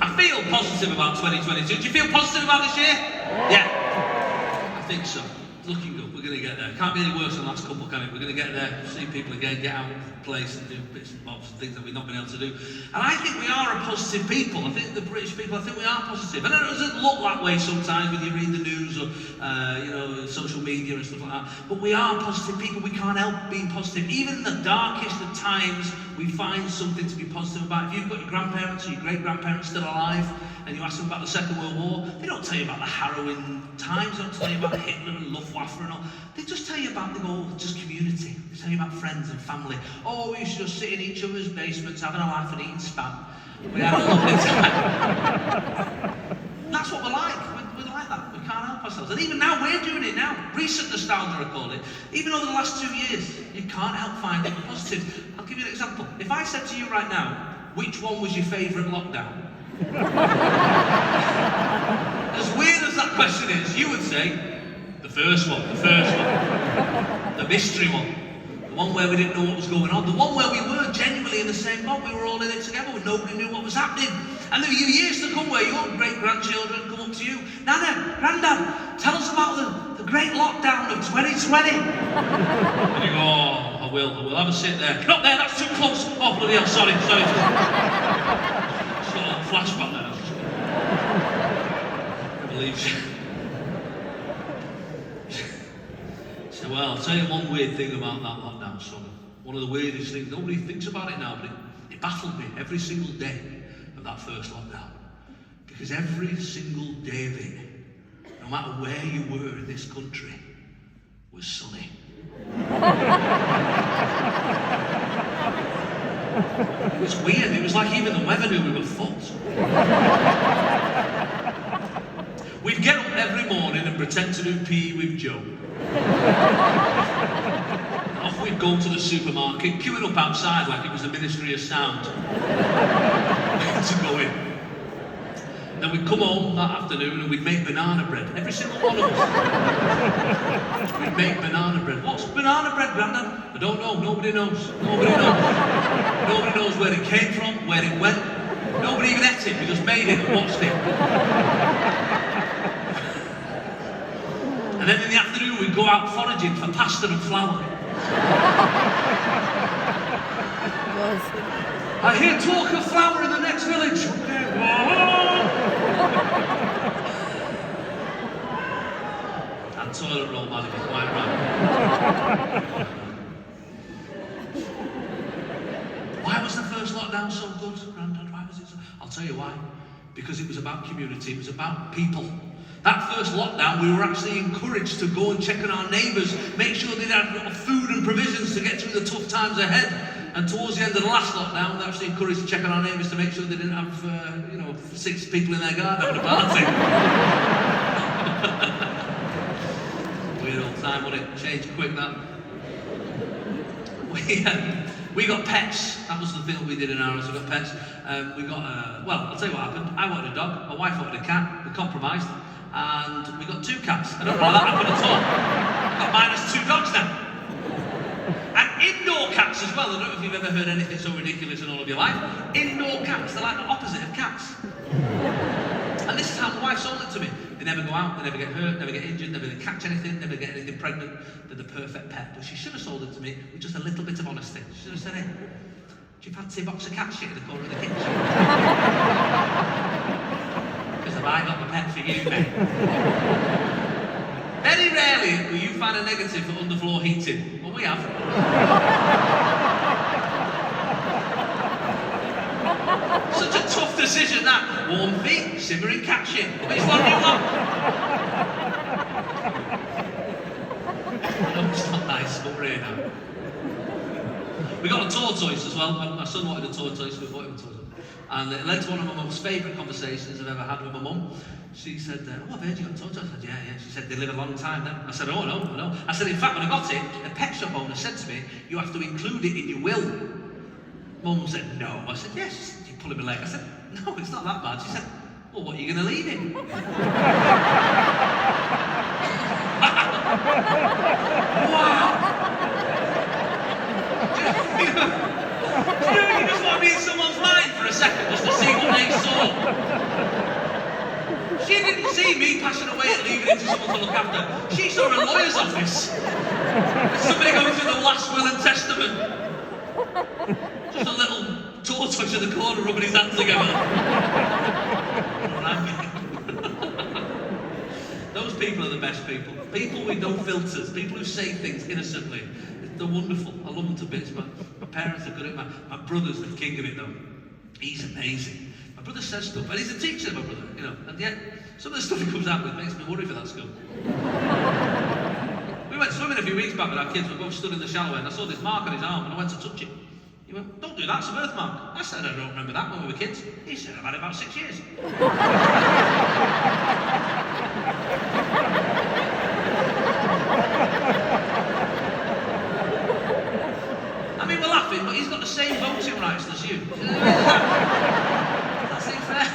I feel positive about 2022. Do you feel positive about this year? Yeah. I think so. It's looking good. We're going to get there. Can't be any worse than the last couple, can it? We're going to get there, see people again, get out of the place and do bits and bobs and things that we've not been able to do. And I think we are a positive people. I think the British people, I think we are positive. And it doesn't look that way sometimes when you read the news or, social media and stuff like that. But we are positive people. We can't help being positive. Even in the darkest of times, we find something to be positive about. If you've got your grandparents or your great-grandparents still alive, and you ask them about the Second World War, they don't tell you about the harrowing times, they don't tell you about Hitler and Luftwaffe and all. They just tell you about just community. They tell you about friends and family. Oh, we used to just sit in each other's basements, having a laugh and eating spam. We had a lovely time. That's what we're like. We're like that. We can't help ourselves. And even now, we're doing it now. Recent nostalgia, I call it. Even over the last 2 years, you can't help finding positives. I'll give you an example. If I said to you right now, which one was your favourite lockdown? As weird as that question is, you would say, the first one, the mystery one, the one where we didn't know what was going on, the one where we were genuinely in the same boat, we were all in it together, and nobody knew what was happening. And there were years to come where your great-grandchildren come up to you, Nana, Grandad, tell us about the great lockdown of 2020. And you go, oh, I will have a sit there. Not there, that's too close. Oh, bloody hell, sorry. Flashback now. I believe you. So, well, I'll tell you one weird thing about that lockdown, son. One of the weirdest things, nobody thinks about it now, but it baffled me every single day of that first lockdown. Because every single day of it, no matter where you were in this country, was sunny. It was weird. It was like even the weather knew we were fucked. We'd get up every morning and pretend to do PE with Joe. Off we'd go to the supermarket, queuing up outside like it was the Ministry of Sound to go in. Then we'd come home that afternoon and we'd make banana bread. Every single one of us. We'd make banana bread. What's banana bread, Grandad? I don't know. Nobody knows. Nobody knows. Nobody knows where it came from, where it went. Nobody even ate it. We just made it and watched it. And then in the afternoon we'd go out foraging for pasta and flour. I hear talk of flour in the next village. And toilet roll, man, if you're quite right. Why was the first lockdown so good, Grandad? Why was it so? I'll tell you why. Because it was about community, it was about people. That first lockdown, we were actually encouraged to go and check on our neighbours, make sure they had food and provisions to get through the tough times ahead. And towards the end of the last lockdown, we were actually encouraged to check on our neighbours to make sure they didn't have, 6 people in their garden having a party. Weird old time, wasn't it? Changed quick, that. We got pets. That was the thing we did in ours. We got pets. I'll tell you what happened. I wanted a dog. My wife wanted a cat. We compromised. And we got 2 cats. I don't know how that happened at all. Got minus 2 dogs now. And indoor cats as well. I don't know if you've ever heard anything so ridiculous in all of your life. Indoor cats, they're like the opposite of cats. And this is how my wife sold it to me. They never go out, they never get hurt, never get injured, never catch anything, never get anything pregnant. They're the perfect pet. But she should have sold it to me with just a little bit of honesty. She should have said, hey, do you fancy a box of cat shit in the corner of the kitchen? Because have I got the pet for you, mate? Very rarely will you find a negative for underfloor heating. Well, we have. Such a tough decision, that. Warm feet, simmering cat shit. Which one do you want? No, it's not nice, but we're here now. We got a tortoise as well. My son wanted a tortoise, so we bought him a tortoise. And it led to one of my mum's favourite conversations I've ever had with my mum. She said, oh, I've heard you got a tortoise. I said, yeah. She said, they live a long time then. I said, oh, no. I said, in fact, when I got it, the pet shop owner said to me, you have to include it in your will. Mum said, no. I said, yes. She's pulling my leg. I said, no, it's not that bad. She said, well, what are you going to leave him? Wow! You just want me be in someone's mind for a second just to see what they saw. She didn't see me passing away and leaving it to someone to look after. She saw a lawyer's office. Somebody going through the last will and testament. Just a little tortoise in the corner rubbing his hands together. Those people are the best people. People with no filters. People who say things innocently. They're wonderful. I love them to bits. My parents are good at it. My brother's the king of it though. He's amazing. My brother says stuff, and he's a teacher, my brother, you know, and yet some of the stuff he comes out with makes me worry for that school. We went swimming a few weeks back with our kids. We both stood in the shallow end. I saw this mark on his arm and I went to touch it. He went, "Don't do that, it's a birthmark." I said, "I don't remember that when we were kids." He said, "I've had it about 6 years." I mean, we're laughing, but he's got the same voting rights as you. That seems fair.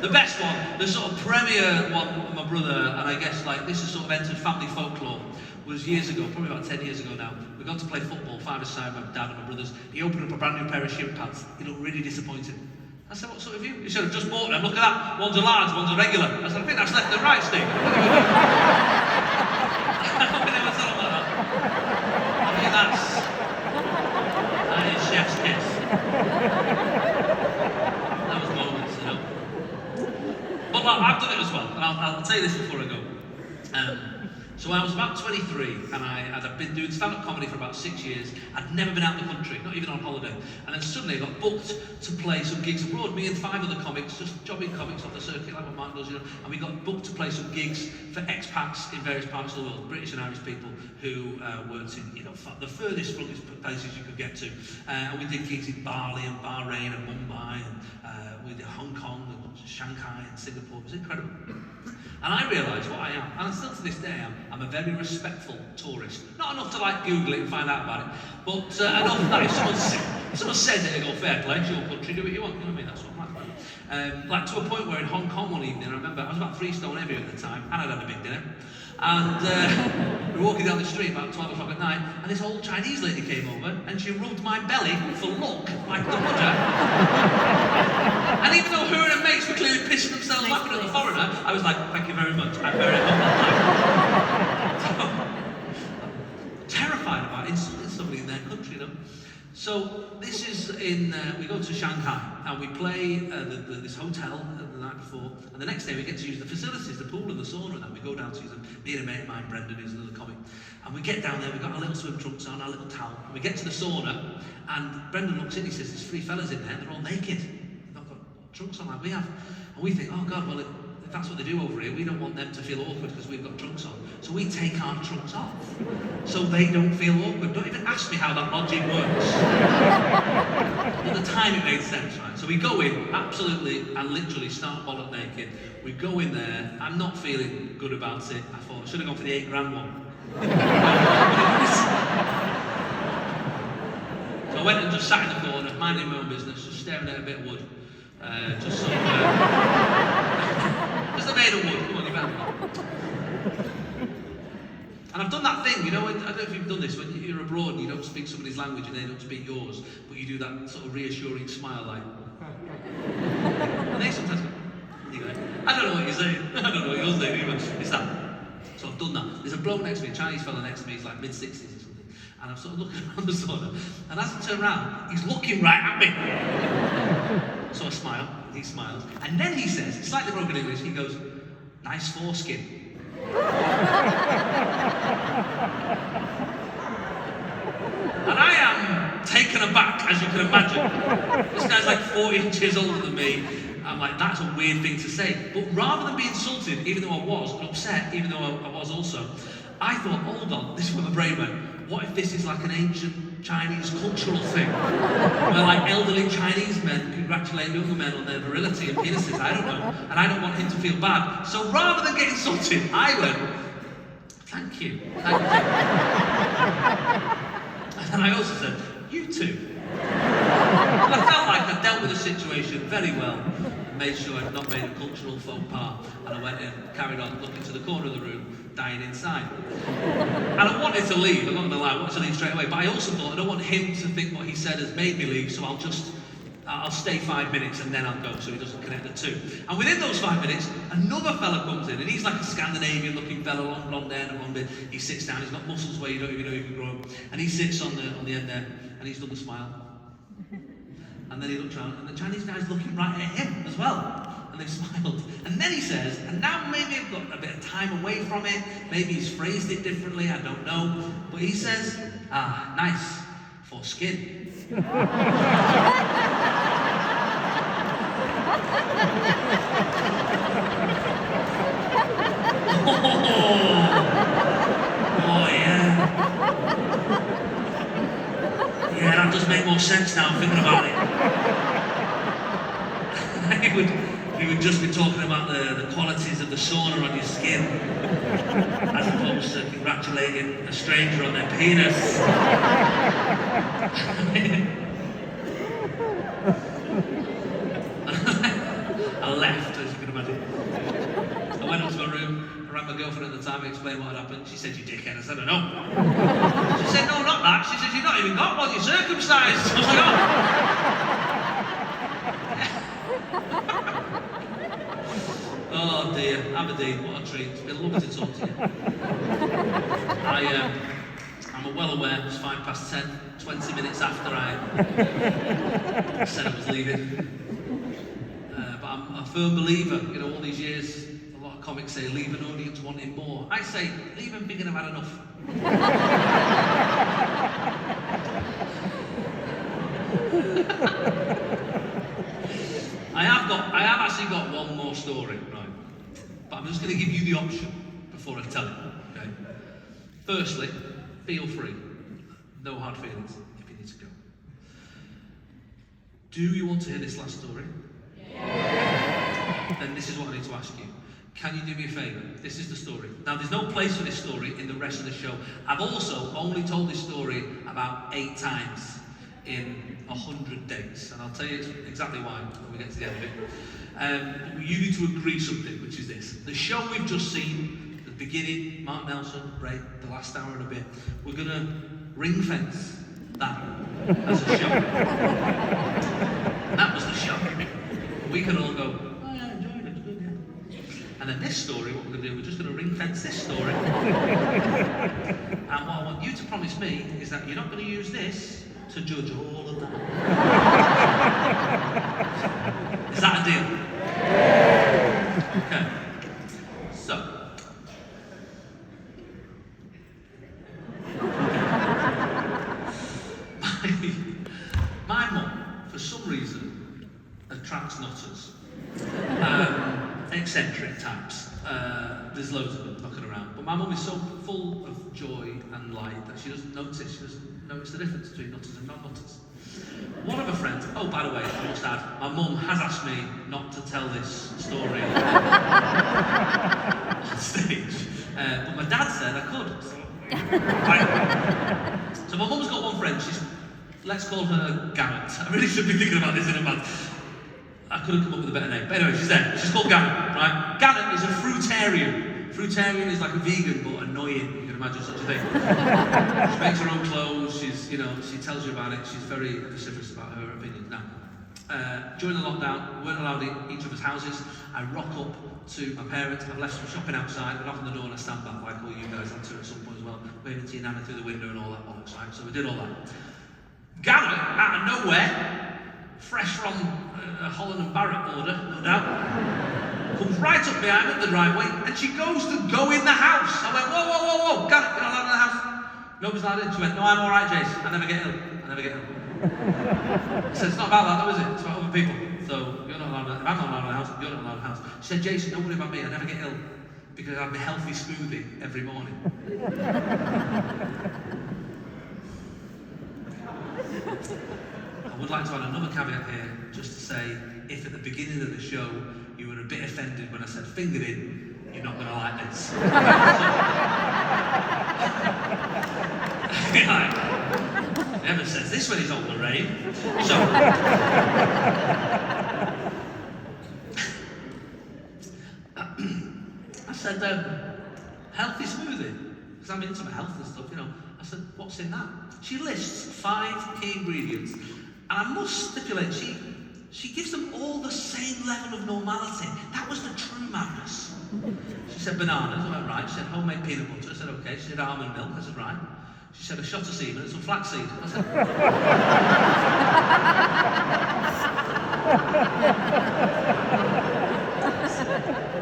The best one, the sort of premier one with my brother, and I guess like this has sort of entered family folklore, was years ago, probably about 10 years ago now. We got to play football, 5-a-side, my dad and my brothers. He opened up a brand new pair of shin pads. He looked really disappointed. I said, "What sort of you?" He said, "I've just bought them, look at that. One's a large, one's a regular." I said, "I think that's left and right, Steve." I never tell him like that. I mean, that is chef's kiss. That was moments, you know. But like, I've done it as well, and I'll tell you this before I go. So I was about 23, and I'd been doing stand-up comedy for about 6 years. I'd never been out of the country, not even on holiday. And then suddenly I got booked to play some gigs abroad. Me and 5 other comics, just jobbing comics off the circuit like what Mark does, you know. And we got booked to play some gigs for expats in various parts of the world, British and Irish people who weren't in, you know, the furthest places you could get to. And we did gigs in Bali and Bahrain and Mumbai, and we did Hong Kong and Shanghai and Singapore. It was incredible. And I realised what I am, and still to this day I'm a very respectful tourist. Not enough to like Google it and find out about it, but enough that if someone says it, I go, "Fair play, it's your country, do what you want." You know what I mean? That's what I'm like. Like to a point where in Hong Kong one evening, I remember I was about 3 stone heavy at the time, and I'd had a big dinner. And we were walking down the street about 12 o'clock at night, and this old Chinese lady came over, and she rubbed my belly for luck, like the Buddha. And even though her and her mates were clearly pissing themselves laughing at the foreigner, I was like, "Thank you very much, I'm very humble." Terrified about insulting somebody in their country, you know. So this is we go to Shanghai, and we play this hotel the night before, and the next day we get to use the facilities, the pool and the sauna, and then we go down to use them. Me and a mate of mine, Brendan, who's another comic, and we get down there, we've got our little swim trunks on, our little towel, and we get to the sauna, and Brendan looks in, he says, "There's 3 fellas in there, they're all naked. They've not got trunks on like we have." And we think, "Oh God, well, if that's what they do over here, we don't want them to feel awkward because we've got trunks on. So we take our trunks off, so they don't feel awkward." Don't even ask me how that logic works. At the time it made sense, right? So we go in, absolutely and literally start bollock naked. We go in there, I'm not feeling good about it. I thought I should have gone for the $8 grand one. So I went and just sat in the corner, minding my own business, just staring at a bit of wood. Just sort of, just a made of wood, come on, you better. And I've done that thing, you know, I don't know if you've done this, when you're abroad and you don't speak somebody's language and they don't speak yours, but you do that sort of reassuring smile like, and they sometimes go, you go, "I don't know what you're saying," "I don't know what you're saying either." It's that. So I've done that. There's a bloke next to me, a Chinese fella next to me, he's like mid-60s or something, and I'm sort of looking around the sauna, and as I turn around, he's looking right at me. So I smile, he smiles, and then he says, in slightly broken English, he goes, "Nice foreskin." And I am taken aback, as you can imagine. This guy's like 40 inches older than me. I'm like, that's a weird thing to say. But rather than be insulted, even though I was, and upset, even though I was also, I thought, hold on, this is where my brain went. What if this is like an ancient Chinese cultural thing? Where like elderly Chinese men congratulate younger men on their virility and penises, I don't know. And I don't want him to feel bad. So rather than get insulted, I went, "Thank you, thank you." And then I also said, "You too." And I felt like I dealt with with the situation very well, and made sure I'd not made a cultural faux pas, and I went and carried on looking to the corner of the room, dying inside. And I wanted to leave, I'm not gonna lie, I wanted to leave straight away, but I also thought I don't want him to think what he said has made me leave, so I'll stay 5 minutes and then I'll go, so he doesn't connect the two. And within those 5 minutes, another fella comes in, and he's like a Scandinavian-looking fella, long blonde hair and a blonde beard. He sits down, he's got muscles where you don't even know you can grow them, and he sits on the end there, and he's done the smile. And then he looks around, and the Chinese guy's looking right at him as well. And they've smiled. And then he says, and now maybe I've got a bit of time away from it, maybe he's phrased it differently, I don't know, but he says, nice for skin. Oh yeah. Yeah, that does make more sense now, thinking about it. he would just be talking about the qualities of the sauna on your skin, as opposed to congratulating a stranger on their penis. I left, as you can imagine. I went up to my room, I rang my girlfriend at the time, explained what had happened. She said, "You dickhead." I said, "I know." She said, "No, not that." She said, "You've not even got one, you're circumcised." I was like, oh dear, Aberdeen, what a treat. It's been lovely to talk to you. I'm well aware it was 10:05, 20 minutes after I said I was leaving. But I'm a firm believer, all these years, a lot of comics say leave an audience wanting more. I say leave them thinking I've had enough. I have actually got one more story, right? But I'm just going to give you the option before I tell it, okay? Firstly, feel free. No hard feelings if you need to go. Do you want to hear this last story? Yeah. Then this is what I need to ask you. Can you do me a favour? This is the story. Now, there's no place for this story in the rest of the show. I've also only told this story about 8 times in 100 days, and I'll tell you exactly why when we get to the end of it. But you need to agree something, which is this. The show we've just seen, the beginning, Mark Nelson, Ray, the last hour and a bit, we're going to ring fence that as a show. That was the show. We can all go, oh yeah, I enjoyed it, it's good, yeah. And then this story, what we're going to do, we're just going to ring fence this story. And what I want you to promise me is that you're not going to use this to judge all of that. Is that a deal? Okay. So. My mum, for some reason, attracts nutters. Eccentric types. There's loads of them knocking around. But my mum is so full of joy and light that she doesn't notice the difference between nutters and non-nutters. One of her friends, oh by the way, I must add, my mum has asked me not to tell this story on stage. But my dad said I could. So my mum's got one friend, let's call her Garrett. I really should be thinking about this in advance. I couldn't come up with a better name. But anyway, she's there. She's called Garrett, right? Garrett is a fruitarian. Fruitarian is like a vegan, but annoying. You can imagine such a thing. She makes her own clothes. She tells you about it. She's very vociferous about her opinions. Now, during the lockdown, we weren't allowed in each other's houses. I rock up to my parents. I've left some shopping outside. I knock on the door and I stand back like all you guys had to at some point as well, waving to your nana through the window and all that bollocks, right? So we did all that. Garrett, out of nowhere, fresh from a Holland and Barrett order, no doubt, comes right up behind me at the driveway, and she goes to go in the house. I went, whoa, whoa, whoa, whoa, Garrett, you're not allowed in the house. Nobody's allowed in. She went, no, I'm all right, Jace. I never get ill. I never get ill. I said, it's not about that, though, is it? It's about other people. So you're not allowed. If I'm not allowed in the house, you're not allowed in the house. She said, Jason, don't worry about me. I never get ill because I have my healthy smoothie every morning. I would like to add another caveat here, just to say, if at the beginning of the show you were a bit offended when I said fingering, you're not going to like this. Whoever says this when he's on the rain. So, I said, healthy smoothie, because I'm into my health and stuff, you know. I said, what's in that? She lists 5 key ingredients, and I must stipulate, she gives them all the same level of normality. That was the true madness. She said bananas, I went right. She said homemade peanut butter, I said okay. She said almond milk, I said right. She said a shot of semen and some flaxseed, I said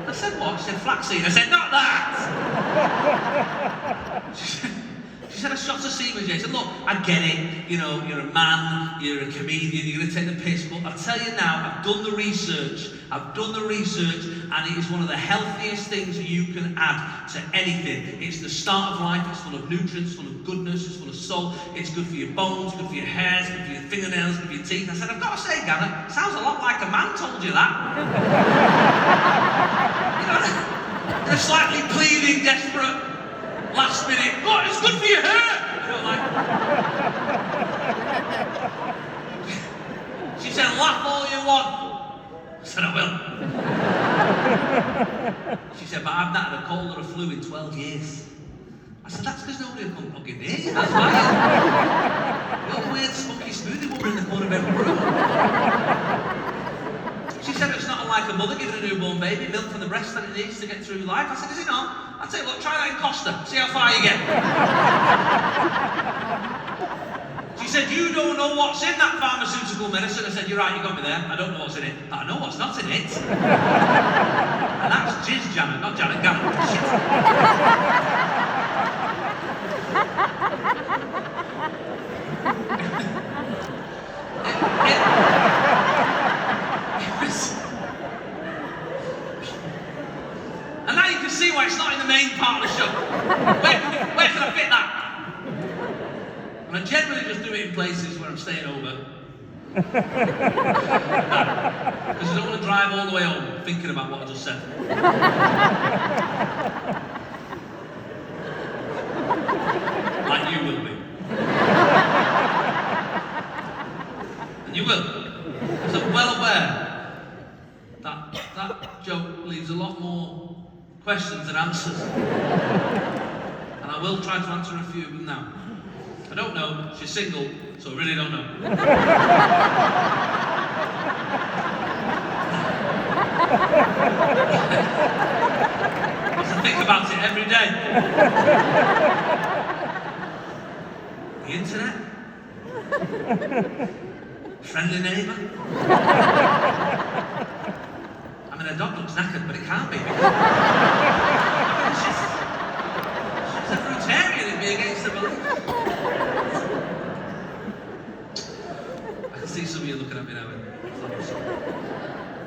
I said what? She said flaxseed, I said not that! She said a shot of semen, Jay. I said, look, I get it, you know, you're a man, you're a comedian, you're going to take the piss, but I'll tell you now, I've done the research, and it is one of the healthiest things you can add to anything. It's the start of life, it's full of nutrients, full of goodness, it's full of salt, it's good for your bones, good for your hairs, good for your fingernails, good for your teeth. I said, I've got to say, Gavin, sounds a lot like a man told you that. You know, they're slightly pleading, desperate. Last minute, oh, it's good for your hair! You know, like... She said, laugh all you want. I said, I will. She said, but I've not had a cold or a flu in 12 years. I said, that's because nobody will come fucking near you, that's why. You're the weird, spunky smoothie woman in the corner of every room. She said it's not like a mother giving a newborn baby milk from the breast that it needs to get through life. I said, is it not? I tell you what, try that in Costa, see how far you get. She said, you don't know what's in that pharmaceutical medicine. I said, you're right, you got me there. I don't know what's in it, but I know what's not in it. And that's jizz, Janet, not Janet, Gavin. And now you can see why it's not in the main part of the show. Where can I fit that? And I generally just do it in places where I'm staying over. Because I don't want to drive all the way home thinking about what I just said. Like you will be. And you will. Because I'm well aware that joke leaves a lot more questions and answers. And I will try to answer a few of them now. I don't know, she's single, so I really don't know. Because I think about it every day. The internet? Friendly neighbour? I mean, her dog looks knackered, but it can't be. She's a fruitarian, it'd be against the belief. I can see some of you looking at me now.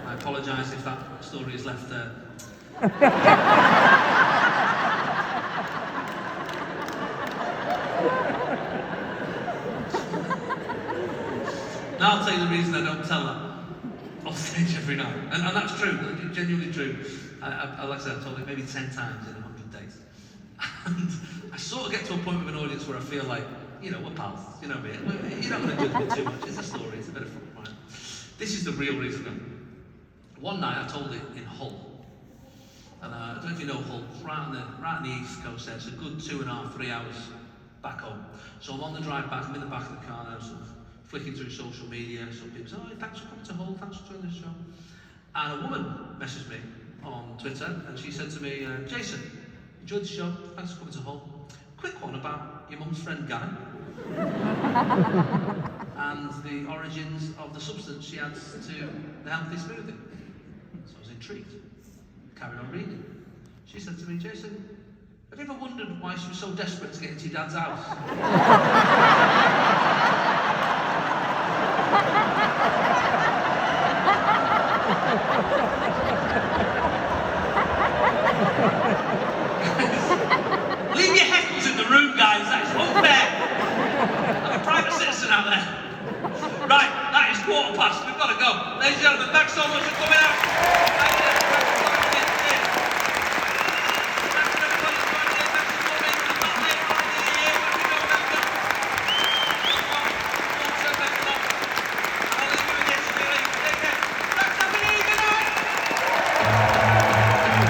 I apologise if that story is left there. Now I'll tell you the reason I don't tell that off stage every night. And that's true, genuinely true. Like I said, I've told it maybe 10 times in 100 days. And I sort of get to a point with an audience where I feel like, you know, we're pals, you know what I mean? You're not going to judge me too much, it's a story, it's a bit of fun, right? This is the real reason. One night I told it in Hull. And I don't know if you know Hull, right on the east coast there. It's a good 2.5, 3 hours back home. So I'm on the drive back, I'm in the back of the car now, sort of flicking through social media. Some people say, oh, thanks for coming to Hull, thanks for joining the show. And a woman messaged me on Twitter, and she said to me, Jason, enjoyed the show, thanks for coming to Hull. Quick one about your mum's friend Gary. And the origins of the substance she adds to the healthy smoothie. So I was intrigued. Carried on reading. She said to me, Jason, have you ever wondered why she was so desperate to get into your dad's house?